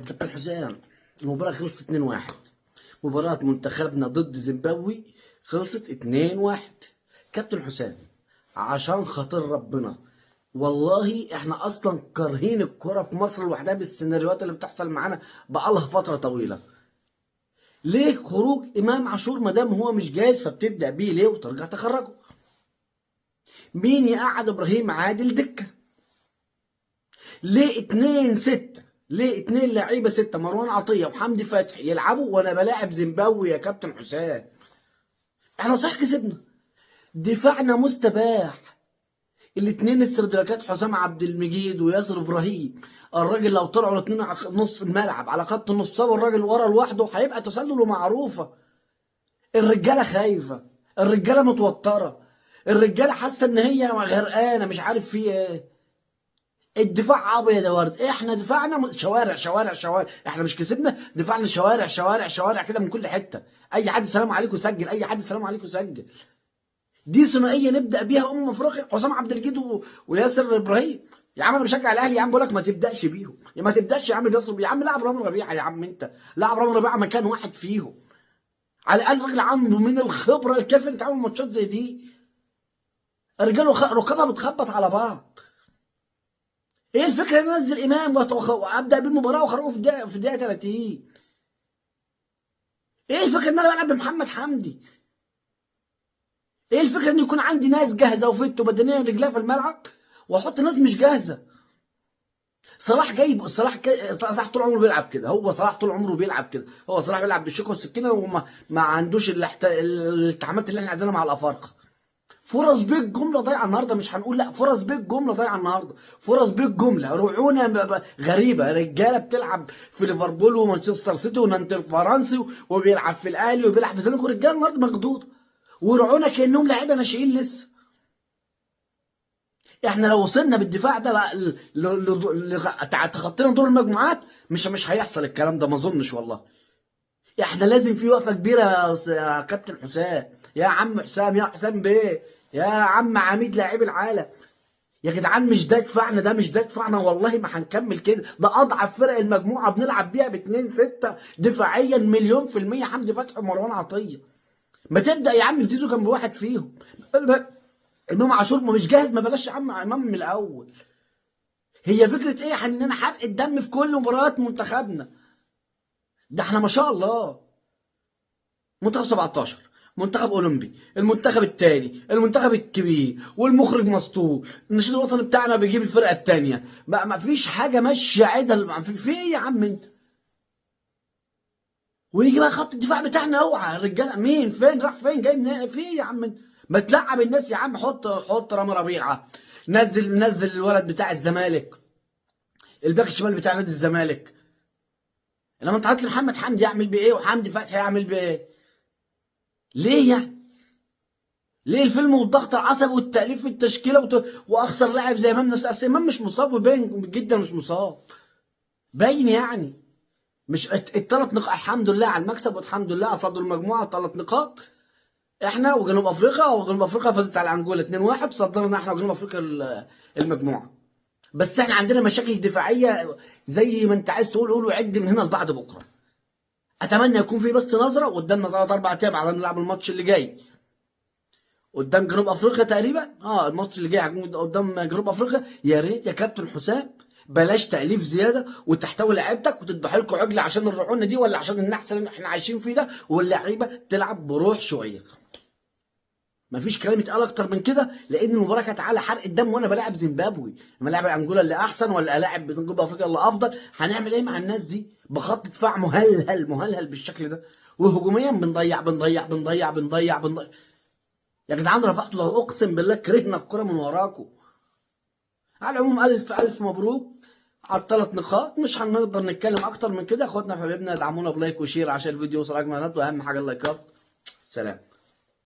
كابتن حسام، المباراة خلصت 2-1. مباراة منتخبنا ضد زيمبابوي خلصت 2-1. كابتن حسام، عشان خاطر ربنا، والله احنا اصلا كارهين الكرة في مصر لوحدها بالسيناريوهات اللي بتحصل معانا بقالها فترة طويلة. ليه خروج امام عاشور ما دام هو مش جاهز فبتبدأ بيه ليه وترجع تخرجه؟ مين يقعد ابراهيم عادل دكة؟ ليه 2-6؟ ليه 2 لعيبه 6 مروان عطيه وحمدي فتحي يلعبوا وانا بلاعب زيمبابوي يا كابتن حسام؟ احنا صح كسبنا، دفاعنا مستباح. الاثنين استرداكات حسام عبد المجيد وياسر ابراهيم، الراجل لو طلعوا الاثنين على نص الملعب على خط النص سابوا الراجل ورا لوحده هيبقى تسلل ومعروفه. الرجاله خايفه، الرجاله متوتره، الرجاله حاسه ان هي غرقانه مش عارف في ايه. الدفاع ابيض يا ورد، احنا دفاعنا شوارع شوارع شوارع، احنا مش كسبنا دفاعنا شوارع شوارع شوارع كده من كل حته. اي حد سلام عليكم سجل، اي حد سلام عليكم سجل. دي ثنائيه نبدا بيها افريقيا، حسام عبد المجيد وياسر ابراهيم. يا عم انا بشجع الاهلي يا عم، بقول لك ما تبداش بيهم، يا ما تبداش يا عم ياسر، يا عم لاعب رامي ربيعه، يا عم انت لاعب رامي ربيعه مكان واحد فيهم. على الاقل راجل عنده من الخبره الكافيه انه يتعامل ماتشات زي دي. الرجال ركبها بتخبط على بعض. ايه الفكره ان انزل امام وابدا بالمباراه واخرجه في الدقيقه 30؟ ايه الفكره ان انا بلعب بمحمد حمدي؟ ايه الفكره ان يكون عندي ناس جاهزه وفت وبدنيا رجلها في الملعب واحط ناس مش جاهزه؟ صلاح طول عمره بيلعب كده، هو صلاح طول عمره بيلعب كده، هو صلاح بيلعب بالشوكه والسكينه وما ما عندوش الالتحامات اللي احنا عايزينها مع الافارقه. فرص بيك جمله ضايعه النهارده، مش هنقول لا، فرص بيك جمله ضايعه النهارده، فرص بيك جمله رعونه غريبه. رجاله بتلعب في ليفربول ومانشستر سيتي ونانت الفرنسي وبيلعب في الاهلي وبيلعب في الزمالك، ورجاله النهارده مخضوضه ورعونه كانهم لعيبه ناشئين لسه. احنا لو وصلنا بالدفاع ده تخطينا دور المجموعات مش هيحصل الكلام ده، ما اظنش والله. احنا لازم في وقفه كبيره يا كابتن حسام، يا عم حسام، يا حسام بيه، يا عم عميد لاعبي العالم. يا جدعان مش ده دفاعنا، ده مش ده دفاعنا، والله ما هنكمل كده. ده اضعف فرق المجموعه بنلعب بيها ب2-6 دفاعيا مليون في الميه. حمدي فتحي ومروان عطيه، ما تبدا يا عم تزيزو جنب واحد فيهم. امام عاشور ما مش جاهز، ما بلاش يا عم امام من الاول. هي فكره ايه اننا حرق الدم في كل مباريات منتخبنا؟ ده احنا ما شاء الله منتخب 17، منتخب اولمبي، المنتخب التاني، المنتخب الكبير، والمخرج مسطول، النشيد الوطني بتاعنا بيجيب الفرقه التانيه، ما فيش حاجه ماشيه عدل. في ايه يا عم انت؟ ويجي بقى خط الدفاع بتاعنا، اوعى الرجاله مين فين راح فين جاي منين؟ في ايه يا عم انت؟ ما تلعب الناس يا عم، حط رامي ربيعه، نزل الولد بتاع الزمالك، الباك الشمال بتاع نادي الزمالك. لما انت هات لي محمد حمدي يعمل بيه ايه وحمدي فتحي يعمل بيه ايه؟ ليه يعني؟ ليه الفيلم والضغط العصبي والتأليف في التشكيله واخسر لاعب زي امام؟ نفس اصل امام مش مصاب وباين جدا مش مصاب، باين يعني. مش الثلاث نقاط الحمد لله على المكسب والحمد لله على صدر المجموعه 3 نقاط. احنا وجنوب افريقيا فازت على انجولا 2-1، صدرنا احنا وجنوب افريقيا المجموعه. بس احنا عندنا مشاكل دفاعيه زي ما انت عايز تقول، قول وعد من هنا لبعد بكره. اتمنى يكون في بس نظره قدامنا 3 4 ايام على نلعب الماتش اللي جاي قدام جنوب افريقيا تقريبا. الماتش اللي جاي هيكون قدام جنوب افريقيا. يا ريت يا كابتن حسام بلاش تأليف زياده وتحتوي لعيبتك وتذبح لكم عجل عشان الرعونه دي ولا عشان النحس اللي احنا عايشين فيه ده، واللعيبه تلعب بروح شويه. مفيش كلام يتقال اكتر من كده، لان المباراه كانت على حرق الدم وانا بلاعب زيمبابوي. اما لاعب انجولا اللي احسن ولا الاعب جنوب افريقيا اللي افضل؟ هنعمل ايه مع الناس دي بخط دفاع مهلهل مهلهل بالشكل ده؟ وهجوميا بنضيع بنضيع بنضيع بنضيع بنضيع. يا جدعان رفعتوا ده، اقسم بالله كرهنا الكره من وراكم. على العموم الف الف مبروك على ال3 نقاط. مش هنقدر نتكلم اكتر من كده. اخواتنا وحبايبنا ادعمونا بلايك وشير عشان الفيديو يوصل اجمل ناس، واهم حاجه اللايكات. سلام.